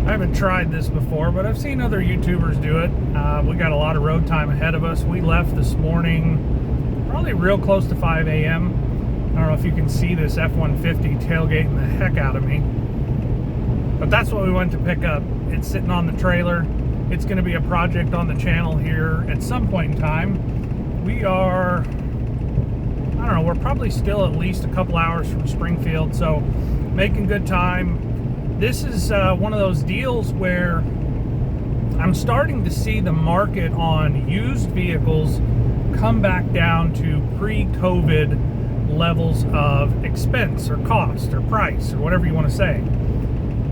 I haven't tried this before, but I've seen other YouTubers do it. We got a lot of road time ahead of us. We left this morning probably real close to 5 a.m. I don't know if you can see this F-150 tailgating the heck out of me. But that's what we went to pick up. It's sitting on the trailer. It's going to be a project on the channel here at some point in time. We are, I don't know, we're probably still at least a couple hours from Springfield, so making good time. This is one of those deals where I'm starting to see the market on used vehicles come back down to pre-COVID levels of expense or cost or price or whatever you want to say.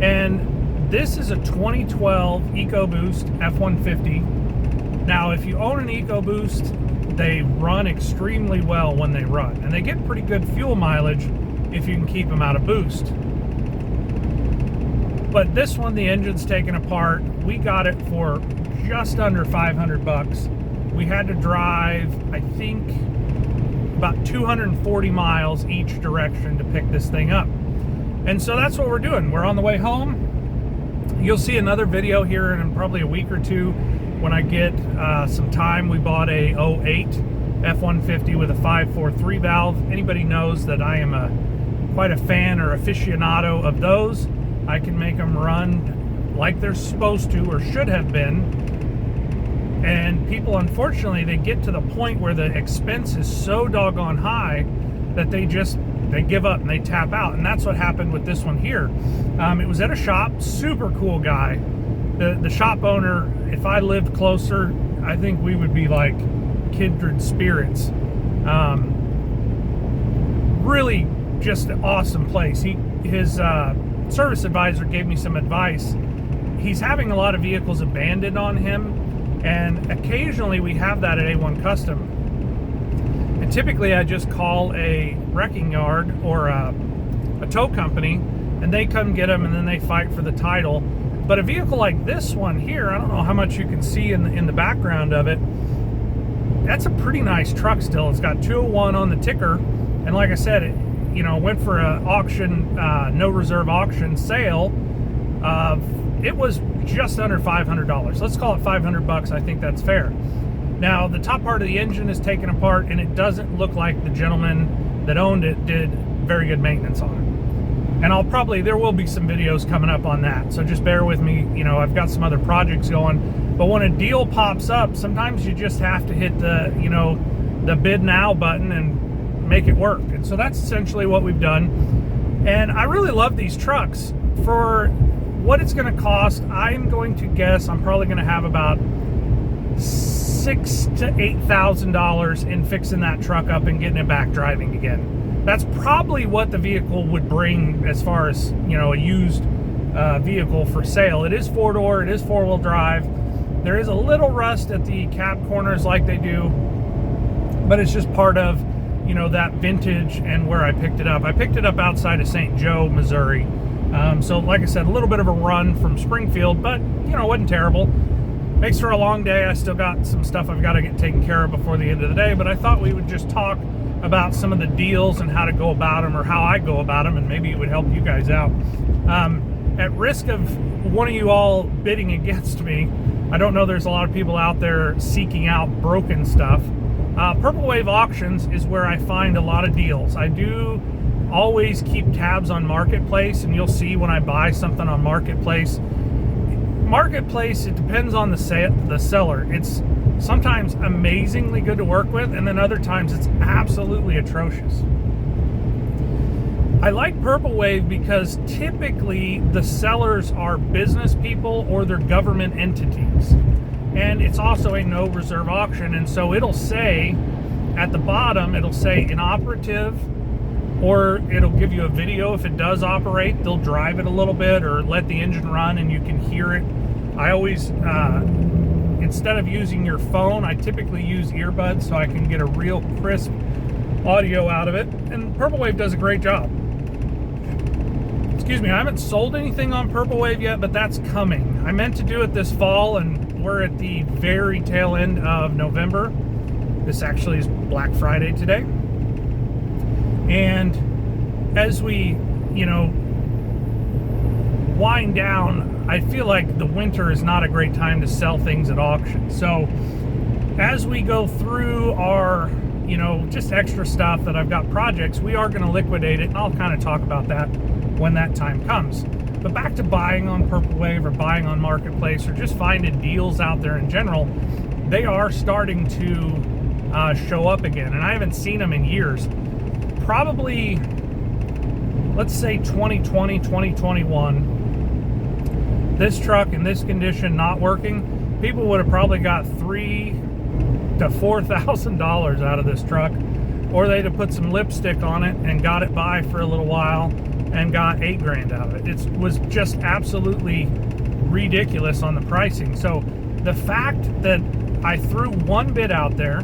And this is a 2012 EcoBoost F-150. Now, if you own an EcoBoost, they run extremely well when they run, and they get pretty good fuel mileage if you can keep them out of boost. But this one, the engine's taken apart. We got it for just under 500 bucks. We had to drive, I think, about 240 miles each direction to pick this thing up. And so that's what we're doing. We're on the way home. You'll see another video here in probably a week or two when I get some time. We bought a 08 F-150 with a 5.43 valve. Anybody knows that I am quite a fan or aficionado of those. I can make them run like they're supposed to or should have been. And people, unfortunately, they get to the point where the expense is so doggone high that they give up and they tap out. And that's what happened with this one here. It was at a shop, super cool guy. The shop owner, if I lived closer, I think we would be like kindred spirits. Really just an awesome place. His service advisor gave me some advice. He's having a lot of vehicles abandoned on him, and occasionally we have that at A1 Custom. And typically I just call a wrecking yard or a tow company, and they come get them, and then they fight for the title. But a vehicle like this one here, I don't know how much you can see in the background of it, that's a pretty nice truck still. It's got 201 on the ticker, and like I said, it went for an auction, no reserve auction sale. It was just under $500. Let's call it 500 bucks. I think that's fair. Now, the top part of the engine is taken apart, and it doesn't look like the gentleman that owned it did very good maintenance on it. And there will be some videos coming up on that, so just bear with me. I've got some other projects going, but when a deal pops up, sometimes you just have to hit the bid now button and make it work. And so that's essentially what we've done. And I really love these trucks. For what it's going to cost, I'm going to guess I'm probably going to have about $6,000 to $8,000 in fixing that truck up and getting it back driving again. That's probably what the vehicle would bring as far as a used vehicle for sale. It is 4-door, it is 4-wheel drive. There is a little rust at the cab corners like they do, but it's just part of that vintage and where I picked it up. I picked it up outside of St. Joe, Missouri. So like I said, a little bit of a run from Springfield, but it wasn't terrible. Makes for a long day. I still got some stuff I've got to get taken care of before the end of the day, but I thought we would just talk about some of the deals and how to go about them, or how I go about them, and maybe it would help you guys out. At risk of one of you all bidding against me, I don't know there's a lot of people out there seeking out broken stuff. Purple Wave Auctions is where I find a lot of deals. I do always keep tabs on Marketplace, and you'll see when I buy something on Marketplace, it depends on the seller. It's sometimes amazingly good to work with, and then other times it's absolutely atrocious. I like Purple Wave because typically the sellers are business people or they're government entities. And it's also a no reserve auction, and so it'll say at the bottom, it'll say inoperative, or it'll give you a video if it does operate. They'll drive it a little bit or let the engine run and you can hear it. I always, instead of using your phone, I typically use earbuds so I can get a real crisp audio out of it, and Purple Wave does a great job. Excuse me, I haven't sold anything on Purple Wave yet, but that's coming. I meant to do it this fall, and we're at the very tail end of November. This actually is Black Friday today. And as we, wind down, I feel like the winter is not a great time to sell things at auction. So as we go through our, just extra stuff that I've got projects, we are going to liquidate it, and I'll kind of talk about that when that time comes. But back to buying on Purple Wave or buying on Marketplace or just finding deals out there in general, they are starting to show up again, and I haven't seen them in years. Probably, let's say 2020, 2021, this truck in this condition not working, people would have probably got $3,000 to $4,000 out of this truck, or they'd have put some lipstick on it and got it by for a little while and got $8,000 out of it. It was just absolutely ridiculous on the pricing. So the fact that I threw one bid out there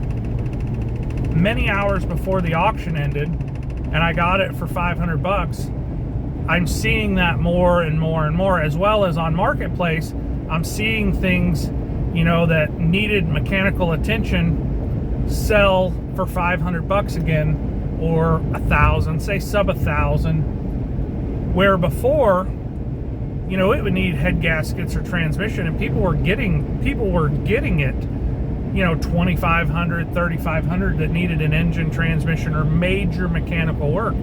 many hours before the auction ended and I got it for $500, I'm seeing that more and more and more, as well as on Marketplace. I'm seeing things, that needed mechanical attention sell for $500 again, or $1,000, say sub $1,000, where before, it would need head gaskets or transmission, and people were getting it, $2,500, $3,500 that needed an engine, transmission, or major mechanical work.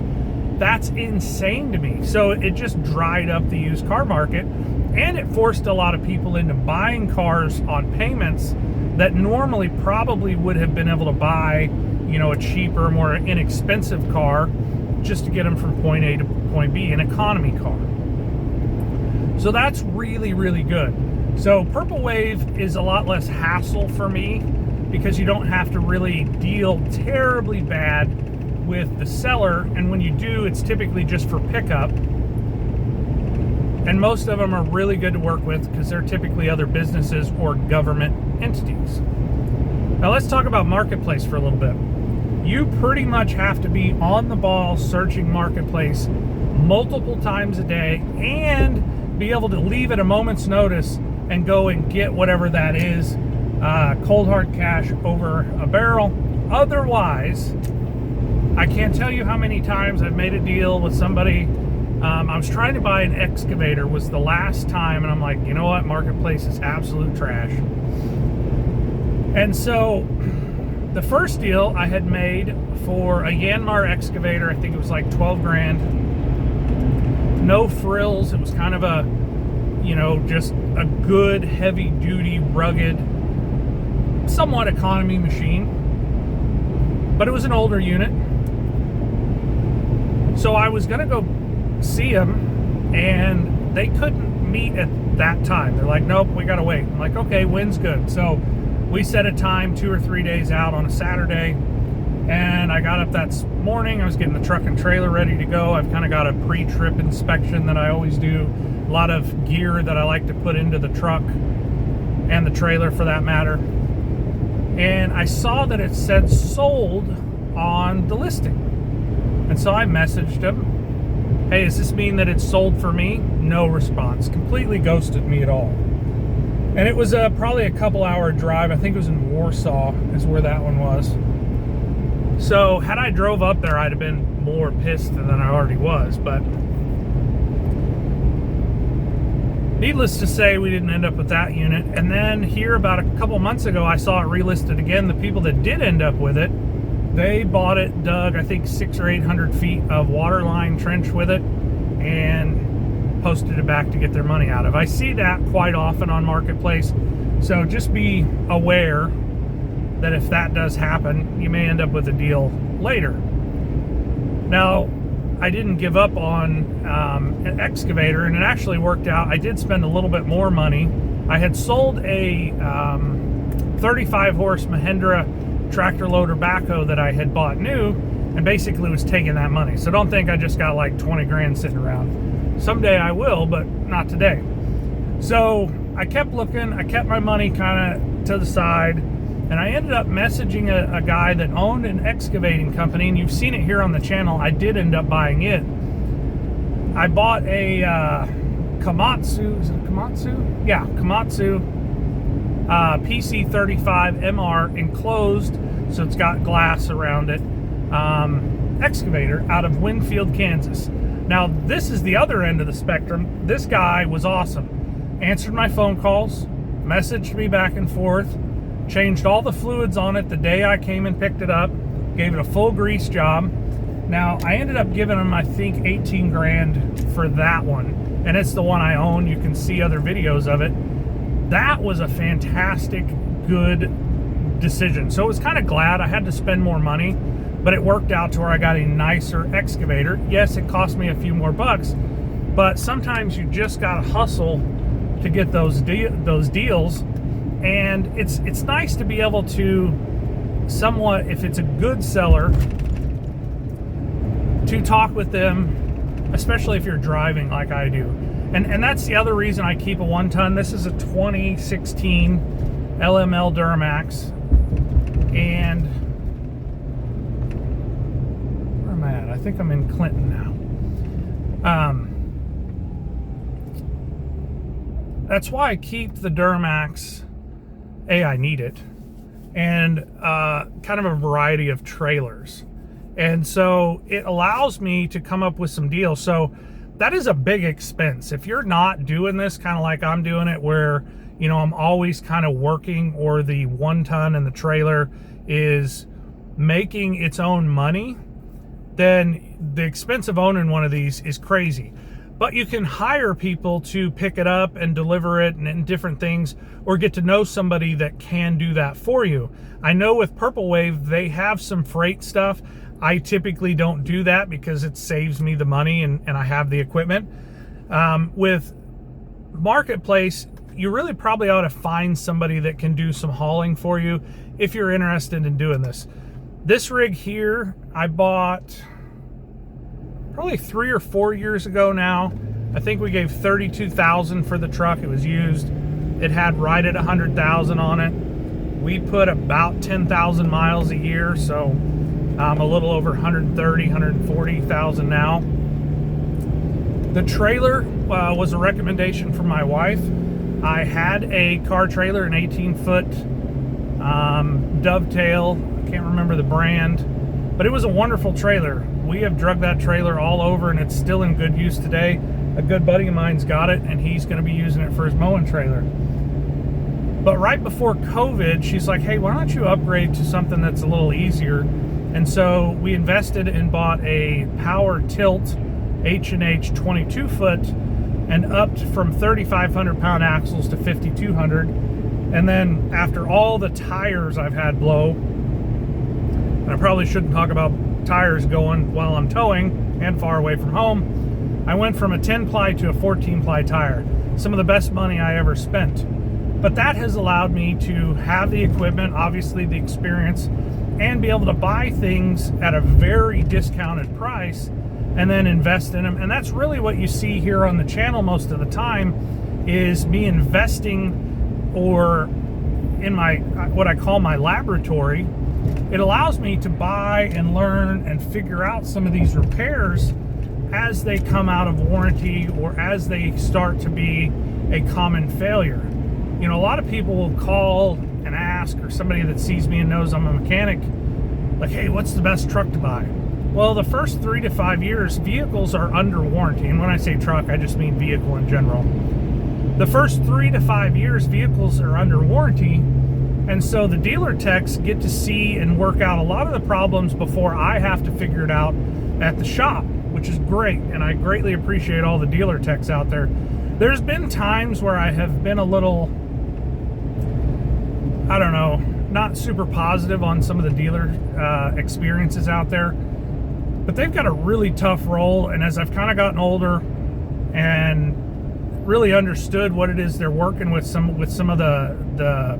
That's insane to me. So it just dried up the used car market, and it forced a lot of people into buying cars on payments that normally probably would have been able to buy, a cheaper, more inexpensive car just to get them from point A to point B, an economy car. So that's really, really good. So Purple Wave is a lot less hassle for me because you don't have to really deal terribly bad with the seller, and when you do, it's typically just for pickup. And most of them are really good to work with because they're typically other businesses or government entities. Now let's talk about Marketplace for a little bit. You pretty much have to be on the ball searching Marketplace multiple times a day and be able to leave at a moment's notice and go and get whatever that is, cold hard cash over a barrel. Otherwise, I can't tell you how many times I've made a deal with somebody. I was trying to buy an excavator, was the last time, and I'm like, you know what, Marketplace is absolute trash. And so the first deal I had made for a Yanmar excavator, I think it was like 12 grand. No frills. It was kind of a, just a good, heavy duty, rugged, somewhat economy machine. But it was an older unit. So I was going to go see them, and they couldn't meet at that time. They're like, nope, we got to wait. I'm like, okay, when's good? So we set a time 2 or 3 days out on a Saturday, and I got up that morning. I was getting the truck and trailer ready to go. I've kind of got a pre-trip inspection that I always do. A lot of gear that I like to put into the truck and the trailer for that matter. And I saw that it said sold on the listing. And so I messaged him, hey, does this mean that it's sold for me? No response. Completely ghosted me at all. And it was probably a couple-hour drive. I think it was in Warsaw is where that one was. So had I drove up there, I'd have been more pissed than I already was. But needless to say, we didn't end up with that unit. And then here about a couple months ago, I saw it relisted again. The people that did end up with it, they bought it, dug, I think 600 or 800 feet of water line trench with it, and posted it back to get their money out of. I see that quite often on Marketplace. So just be aware that if that does happen, you may end up with a deal later. Now, I didn't give up on an excavator, and it actually worked out. I did spend a little bit more money. I had sold a 35 horse Mahindra tractor loader backhoe that I had bought new, and basically was taking that money. So don't think I just got like 20 grand sitting around. Someday I will, but not today. So I kept looking, I kept my money kind of to the side, and I ended up messaging a guy that owned an excavating company, and you've seen it here on the channel. I did end up buying it. I bought a Komatsu, is it Komatsu? Yeah, Komatsu PC35 MR enclosed, so it's got glass around it, excavator out of Winfield, Kansas. Now, this is the other end of the spectrum. This guy was awesome. Answered my phone calls, messaged me back and forth, changed all the fluids on it the day I came and picked it up, gave it a full grease job. Now, I ended up giving him, I think, 18 grand for that one. And it's the one I own. You can see other videos of it. That was a fantastic, good decision. So I was kind of glad I had to spend more money, but it worked out to where I got a nicer excavator. Yes, it cost me a few more bucks, but sometimes you just got to hustle to get those deals. And it's nice to be able to somewhat, if it's a good seller, to talk with them, especially if you're driving like I do. And that's the other reason I keep a 1-ton. This is a 2016 LML Duramax. And where am I at? I think I'm in Clinton now. That's why I keep the Duramax. I need it. And kind of a variety of trailers. And so it allows me to come up with some deals. So that is a big expense. If you're not doing this kind of like I'm doing it, where, you know, I'm always kind of working, or the 1-ton and the trailer is making its own money, then the expense of owning one of these is crazy. But you can hire people to pick it up and deliver it and different things, or get to know somebody that can do that for you. I know with Purple Wave, they have some freight stuff. I typically don't do that because it saves me the money and I have the equipment. With Marketplace, you really probably ought to find somebody that can do some hauling for you if you're interested in doing this. This rig here, I bought probably 3 or 4 years ago now. I think we gave $32,000 for the truck. It was used. It had right at 100,000 on it. We put about 10,000 miles a year, so a little over 130, 140,000 now. The trailer was a recommendation from my wife. I had a car trailer, an 18-foot Dovetail. I can't remember the brand, but it was a wonderful trailer. We have drug that trailer all over, and it's still in good use today. A good buddy of mine's got it, and he's going to be using it for his mowing trailer. But right before COVID, she's like, hey, why don't you upgrade to something that's a little easier? And so we invested and bought a Power Tilt H&H 22-foot and upped from 3,500 pound axles to 5,200. And then after all the tires I've had blow, and I probably shouldn't talk about tires going while I'm towing and far away from home, I went from a 10-ply to a 14-ply tire. Some of the best money I ever spent. But that has allowed me to have the equipment, obviously the experience, and be able to buy things at a very discounted price and then invest in them. And that's really what you see here on the channel most of the time, is me investing, or in my, what I call my laboratory. It allows me to buy and learn and figure out some of these repairs as they come out of warranty, or as they start to be a common failure. You know, a lot of people will call and ask, or somebody that sees me and knows I'm a mechanic, like, hey, what's the best truck to buy? Well, the first 3 to 5 years, vehicles are under warranty. And when I say truck, I just mean vehicle in general. The first 3 to 5 years, vehicles are under warranty. And so the dealer techs get to see and work out a lot of the problems before I have to figure it out at the shop, which is great. And I greatly appreciate all the dealer techs out there. There's been times where I have been a little, I don't know, not super positive on some of the dealer experiences out there, but they've got a really tough role. And as I've kind of gotten older and really understood what it is they're working with, some of the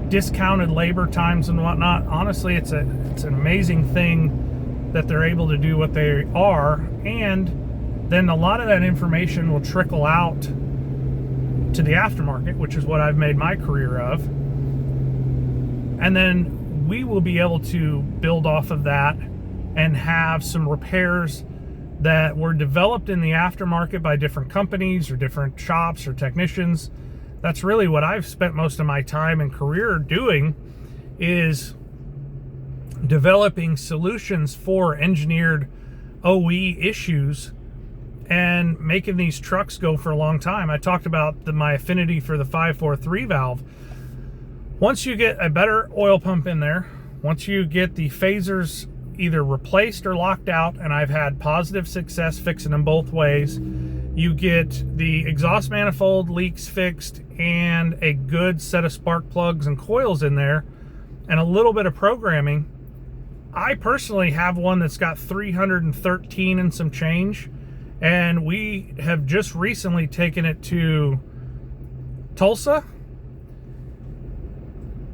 discounted labor times and whatnot, honestly, it's an amazing thing that they're able to do what they are. And then a lot of that information will trickle out to the aftermarket, which is what I've made my career of. And then we will be able to build off of that and have some repairs that were developed in the aftermarket by different companies or different shops or technicians. That's really what I've spent most of my time and career doing, is developing solutions for engineered OE issues and making these trucks go for a long time. I talked about my affinity for the 543 valve. Once you get a better oil pump in there, once you get the phasers either replaced or locked out, and I've had positive success fixing them both ways, you get the exhaust manifold leaks fixed and a good set of spark plugs and coils in there and a little bit of programming. I personally have one that's got 313 and some change, and we have just recently taken it to Tulsa,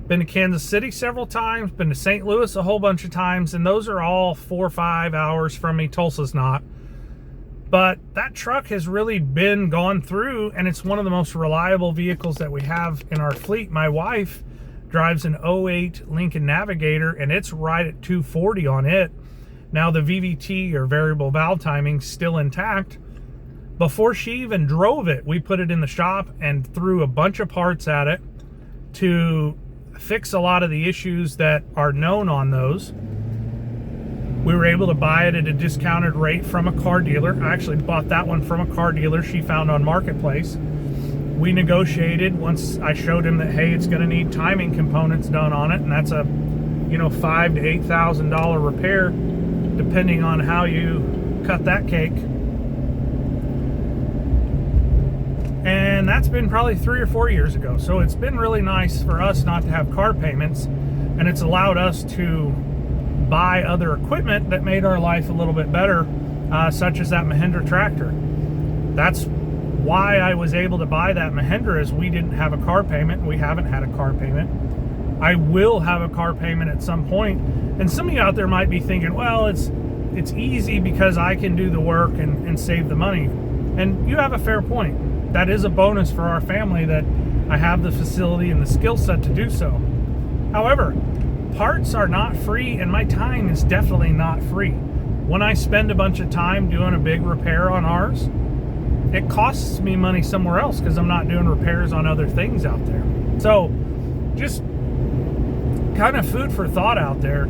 been to Kansas City several times, been to St. Louis a whole bunch of times, and those are all 4 or 5 hours from me. Tulsa's not. But that truck has really been gone through, and it's one of the most reliable vehicles that we have in our fleet. My wife drives an 08 Lincoln Navigator, and it's right at 240 on it. Now the VVT, or variable valve timing, still intact. Before she even drove it, we put it in the shop and threw a bunch of parts at it to fix a lot of the issues that are known on those. We were able to buy it at a discounted rate from a car dealer. I actually bought that one from a car dealer she found on Marketplace. We negotiated once I showed him that, hey, it's going to need timing components done on it, and that's a $5,000 to $8,000 repair, depending on how you cut that cake. And that's been probably 3 or 4 years ago. So it's been really nice for us not to have car payments, and it's allowed us to buy other equipment that made our life a little bit better, such as that Mahindra tractor. That's why I was able to buy that Mahindra, is we didn't have a car payment. We haven't had a car payment. I will have a car payment at some point. And some of you out there might be thinking, well, it's easy because I can do the work and save the money. And you have a fair point. That is a bonus for our family that I have the facility and the skill set to do so. However, parts are not free, and my time is definitely not free. When I spend a bunch of time doing a big repair on ours, it costs me money somewhere else because I'm not doing repairs on other things out there. So just kind of food for thought out there.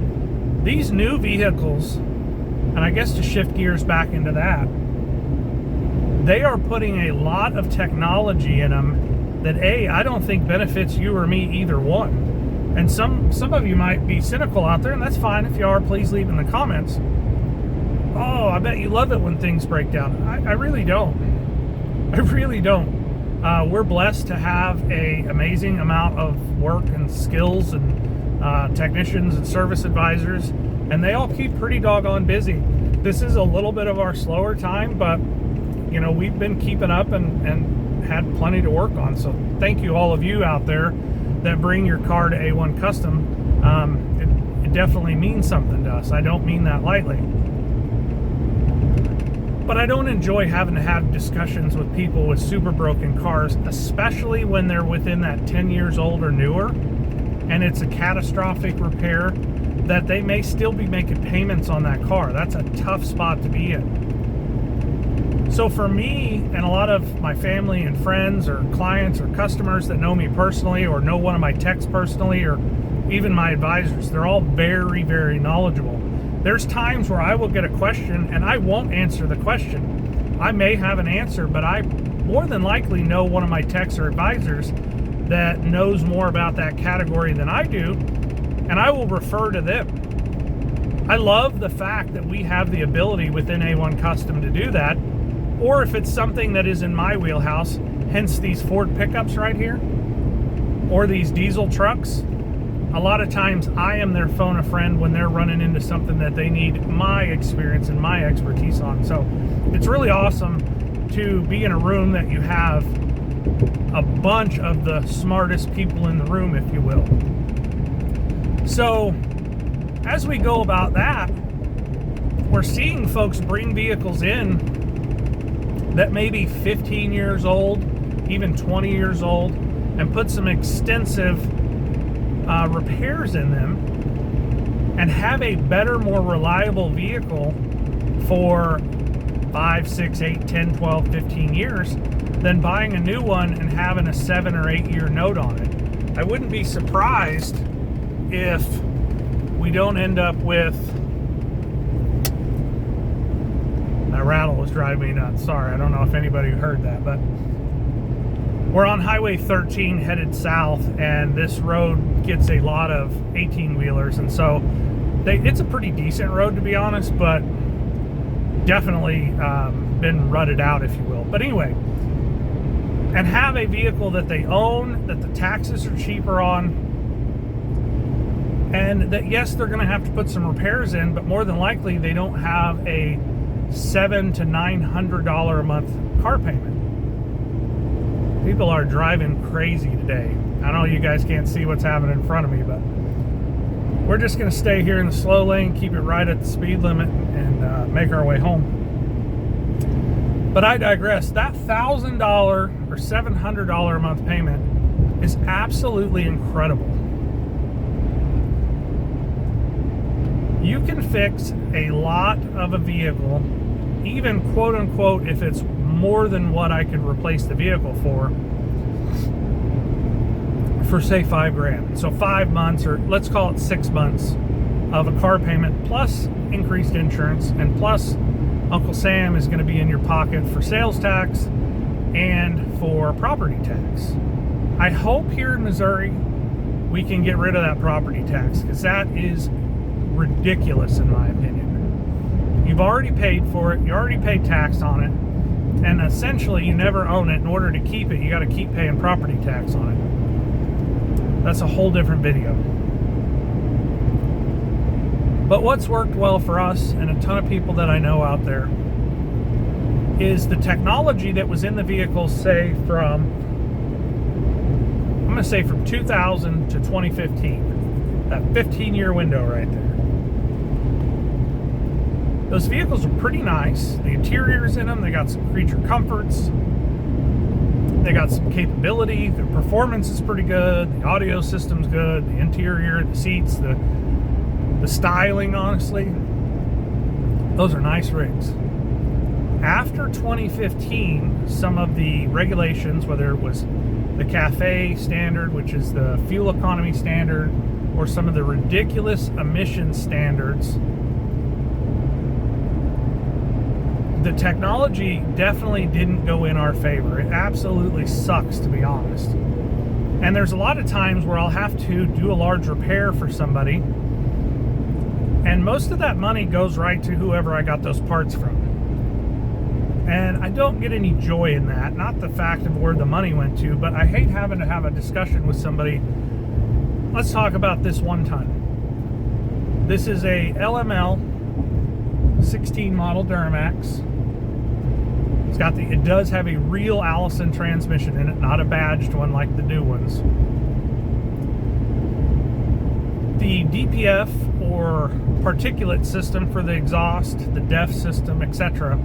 These new vehicles, and I guess to shift gears back into that, they are putting a lot of technology in them that I don't think benefits you or me either one. And some of you might be cynical out there, and that's fine. If you are, please leave in the comments. Oh, I bet you love it when things break down. I really don't. I really don't. We're blessed to have an amazing amount of work and skills and technicians and service advisors, and they all keep pretty doggone busy. This is a little bit of our slower time, but we've been keeping up and had plenty to work on. So thank you, all of you out there that bring your car to A1 Custom. It definitely means something to us. I don't mean that lightly. But I don't enjoy having to have discussions with people with super broken cars, especially when they're within that 10 years old or newer, and it's a catastrophic repair that they may still be making payments on that car. That's a tough spot to be in. So for me and a lot of my family and friends or clients or customers that know me personally or know one of my techs personally or even my advisors, they're all very, very knowledgeable. There's times where I will get a question and I won't answer the question. I may have an answer, but I more than likely know one of my techs or advisors that knows more about that category than I do, and I will refer to them. I love the fact that we have the ability within A1 Custom to do that. Or if it's something that is in my wheelhouse, hence these Ford pickups right here, or these diesel trucks, a lot of times I am their phone a friend when they're running into something that they need my experience and my expertise on. So it's really awesome to be in a room that you have a bunch of the smartest people in the room, if you will. So as we go about that, we're seeing folks bring vehicles in that may be 15 years old, even 20 years old, and put some extensive repairs in them and have a better, more reliable vehicle for 5, 6, 8, 10, 12, 15 years than buying a new one and having a 7 or 8 year note on it. I wouldn't be surprised if we don't end up with, I rattle was driving me nuts. Sorry, I don't know if anybody heard that, but we're on Highway 13 headed south, and this road gets a lot of 18-wheelers, and so it's a pretty decent road, to be honest, but definitely been rutted out, if you will. But anyway, and have a vehicle that they own, that the taxes are cheaper on, and that, yes, they're going to have to put some repairs in, but more than likely they don't have a $700 to $900 a month car payment. People are driving crazy today. I know you guys can't see what's happening in front of me, but we're just going to stay here in the slow lane, keep it right at the speed limit, and make our way home. But I digress. That $1,000 or $700 a month payment is absolutely incredible. You can fix a lot of a vehicle, even quote unquote, if it's more than what I could replace the vehicle for say $5,000. So 5 months, or let's call it 6 months of a car payment plus increased insurance, and plus Uncle Sam is going to be in your pocket for sales tax and for property tax. I hope here in Missouri we can get rid of that property tax, because that is ridiculous in my opinion. You've already paid for it, you already paid tax on it, and essentially you never own it. In order to keep it, you got to keep paying property tax on it. That's a whole different video. But what's worked well for us, and a ton of people that I know out there, is the technology that was in the vehicle, say from, I'm going to say from 2000 to 2015. That 15-year window right there. Those vehicles are pretty nice. The interiors in them, they got some creature comforts. They got some capability. The performance is pretty good. The audio system's good. The interior, the seats, the styling, honestly, those are nice rigs. After 2015, some of the regulations, whether it was the CAFE standard, which is the fuel economy standard, or some of the ridiculous emission standards, the technology definitely didn't go in our favor. It absolutely sucks, to be honest. And there's a lot of times where I'll have to do a large repair for somebody, and most of that money goes right to whoever I got those parts from. And I don't get any joy in that. Not the fact of where the money went to, but I hate having to have a discussion with somebody. Let's talk about this one ton. This is a LML 16 model Duramax. It does have a real Allison transmission in it, not a badged one like the new ones. The DPF, or particulate system for the exhaust, the DEF system, etc.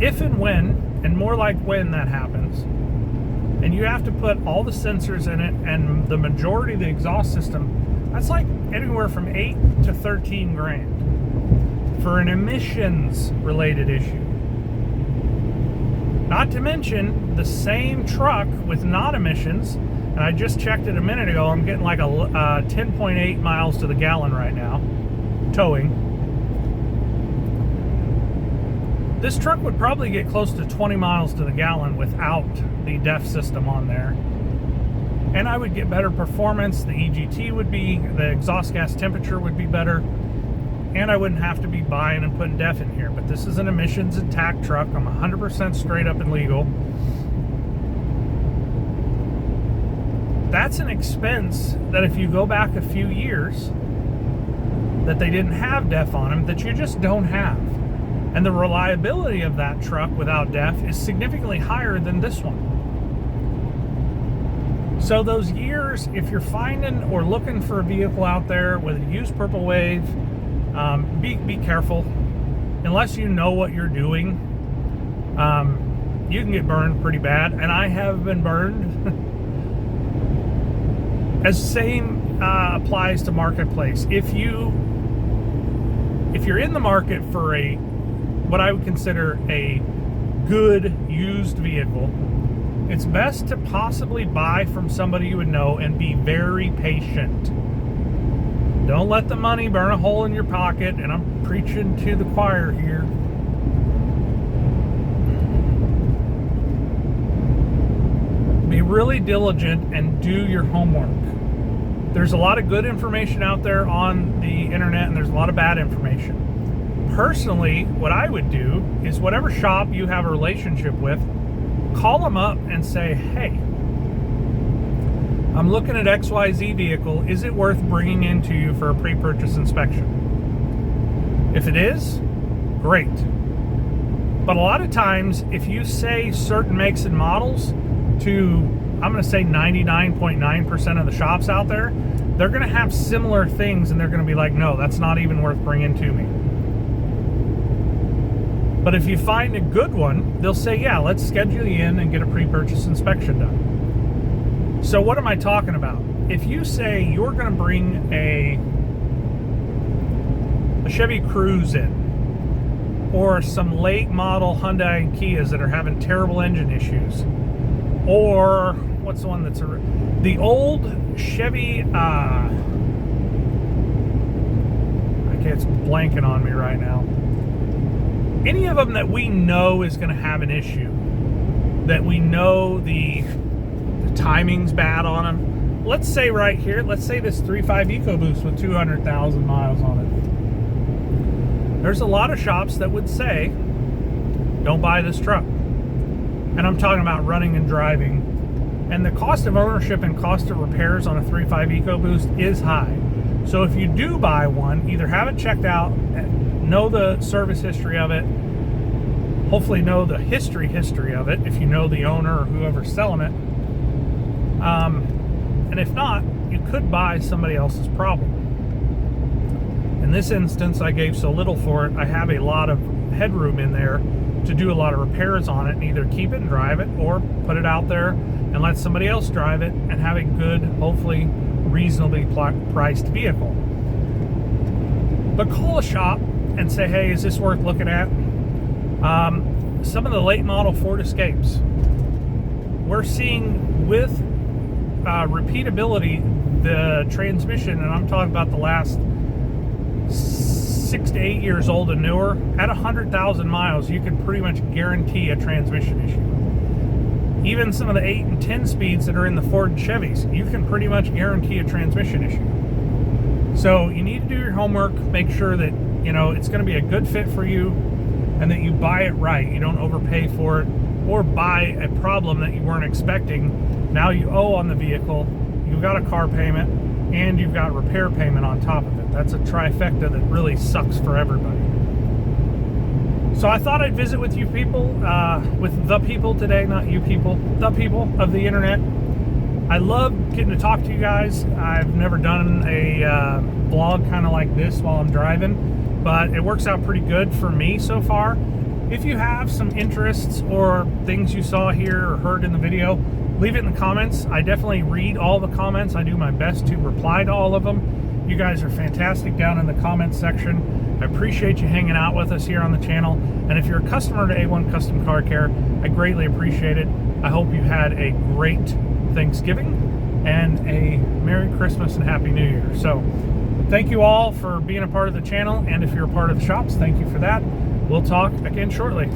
If and when, and more like when that happens, and you have to put all the sensors in it and the majority of the exhaust system, that's like anywhere from $8 to $13,000 for an emissions related issue. Not to mention the same truck with non-emissions, and I just checked it a minute ago, I'm getting like a 10.8 miles to the gallon right now, towing. This truck would probably get close to 20 miles to the gallon without the DEF system on there. And I would get better performance, the EGT would be, the exhaust gas temperature would be better, and I wouldn't have to be buying and putting DEF in here. But this is an emissions and TAC truck. I'm 100% straight up and legal. That's an expense that if you go back a few years, that they didn't have DEF on them, that you just don't have. And the reliability of that truck without DEF is significantly higher than this one. So those years, if you're finding or looking for a vehicle out there with a used Purple Wave, be careful. Unless you know what you're doing, you can get burned pretty bad, and I have been burned. As same applies to marketplace. If you're in the market for what I would consider a good used vehicle, it's best to possibly buy from somebody you would know and be very patient. Don't let the money burn a hole in your pocket, and I'm preaching to the choir here. really diligent and do your homework. There's a lot of good information out there on the internet, and there's a lot of bad information. Personally, what I would do is whatever shop you have a relationship with, call them up and say, hey, I'm looking at XYZ vehicle. Is it worth bringing into you for a pre-purchase inspection? If it is, great. But a lot of times, if you say certain makes and models to, I'm going to say 99.9% of the shops out there, they're going to have similar things, and they're going to be like, no, that's not even worth bringing to me. But if you find a good one, they'll say, yeah, let's schedule you in and get a pre-purchase inspection done. So what am I talking about? If you say you're going to bring a Chevy Cruze in, or some late model Hyundai and Kias that are having terrible engine issues, or what's the one that's the old Chevy, it's blanking on me right now. Any of them that we know is going to have an issue, that we know the timing's bad on them. Let's say right here, let's say this 3.5 EcoBoost with 200,000 miles on it. There's a lot of shops that would say, don't buy this truck. And I'm talking about running and driving. And the cost of ownership and cost of repairs on a 3.5 EcoBoost is high. So if you do buy one, either have it checked out, know the service history of it, hopefully know the history of it if you know the owner or whoever's selling it. And if not, you could buy somebody else's problem. In this instance, I gave so little for it, I have a lot of headroom in there to do a lot of repairs on it, and either keep it and drive it, or put it out there and let somebody else drive it and have a good, hopefully reasonably priced vehicle. But call a shop and say, hey, is this worth looking at? Some of the late model Ford Escapes, we're seeing with repeatability the transmission, and I'm talking about the last 6 to 8 years old and newer, at 100,000 miles, you can pretty much guarantee a transmission issue. Even some of the 8 and 10 speeds that are in the Ford and Chevys, you can pretty much guarantee a transmission issue. So you need to do your homework, make sure that, you know, it's going to be a good fit for you, and that you buy it right. You don't overpay for it, or buy a problem that you weren't expecting. Now you owe on the vehicle, you've got a car payment, and you've got repair payment on top of it. That's a trifecta that really sucks for everybody. So I thought I'd visit with you people, with the people today, not you people, the people of the internet. I love getting to talk to you guys. I've never done a vlog kind of like this while I'm driving, but it works out pretty good for me so far. If you have some interests or things you saw here or heard in the video, leave it in the comments. I definitely read all the comments. I do my best to reply to all of them. You guys are fantastic down in the comments section. I appreciate you hanging out with us here on the channel. And if you're a customer to A1 Custom Car Care, I greatly appreciate it. I hope you had a great Thanksgiving and a Merry Christmas and Happy New Year. So thank you all for being a part of the channel. And if you're a part of the shops, thank you for that. We'll talk again shortly.